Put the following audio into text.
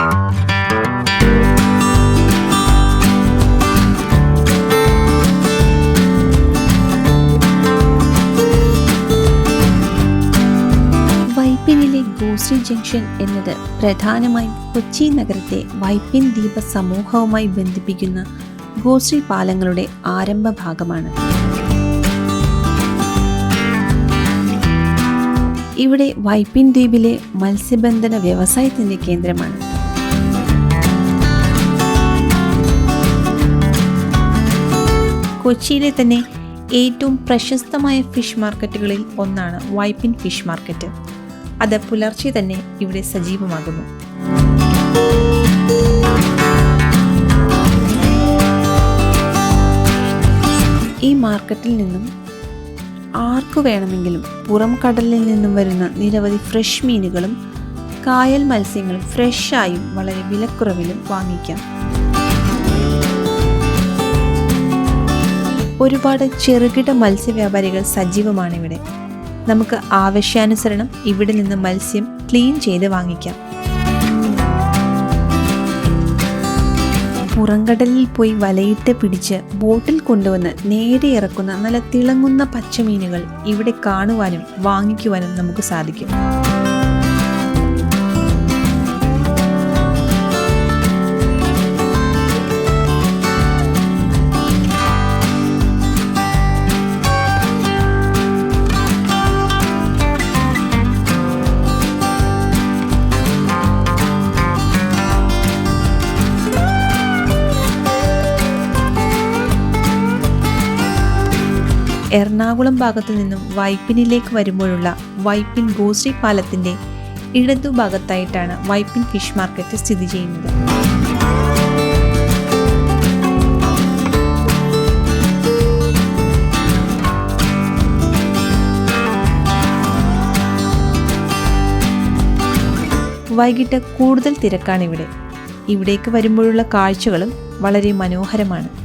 വൈപ്പിനിലെ Goshree junction എന്നത് പ്രധാനമായും കൊച്ചി നഗരത്തെ വൈപ്പിൻ ദ്വീപ സമൂഹവുമായി ബന്ധിപ്പിക്കുന്ന ഗോശ്രീ പാലങ്ങളുടെ ആരംഭ ഭാഗമാണ്. ഇവിടെ വൈപ്പിൻ ദ്വീപിലെ മത്സ്യബന്ധന വ്യവസായത്തിന്റെ കേന്ദ്രമാണ്. കൊച്ചിയിലെ തന്നെ ഏറ്റവും പ്രശസ്തമായ ഫിഷ് മാർക്കറ്റുകളിൽ ഒന്നാണ് വൈപ്പിൻ ഫിഷ് മാർക്കറ്റ്. അത് പുലർച്ചെ തന്നെ ഇവിടെ സജീവമാകുന്നു. ഈ മാർക്കറ്റിൽ നിന്നും ആർക്കു വേണമെങ്കിലും പുറം കടലിൽ നിന്നും വരുന്ന നിരവധി ഫ്രഷ് മീനുകളും കായൽ മത്സ്യങ്ങളും ഫ്രഷായും വളരെ വിലക്കുറവിലും വാങ്ങിക്കാം. ഒരുപാട് ചെറുകിട മത്സ്യവ്യാപാരികൾ സജീവമാണിവിടെ. നമുക്ക് ആവശ്യാനുസരണം ഇവിടെ നിന്ന് മത്സ്യം ക്ലീൻ ചെയ്ത് വാങ്ങിക്കാം. പുറംകടലിൽ പോയി വലയിട്ട് പിടിച്ച് ബോട്ടിൽ കൊണ്ടുവന്ന് നേരെ ഇറക്കുന്ന നല്ല തിളങ്ങുന്ന പച്ചമീനുകൾ ഇവിടെ കാണുവാനും വാങ്ങിക്കുവാനും നമുക്ക് സാധിക്കും. എറണാകുളം ഭാഗത്തു നിന്നും വൈപ്പിനിലേക്ക് വരുമ്പോഴുള്ള വൈപ്പിൻ ഗോശ്രീ പാലത്തിന്റെ ഇടതുഭാഗത്തായിട്ടാണ് വൈപ്പിൻ ഫിഷ് മാർക്കറ്റ് സ്ഥിതി ചെയ്യുന്നത്. വൈകിട്ട് കൂടുതൽ തിരക്കാണിവിടെ. ഇവിടേക്ക് വരുമ്പോഴുള്ള കാഴ്ചകളും വളരെ മനോഹരമാണ്.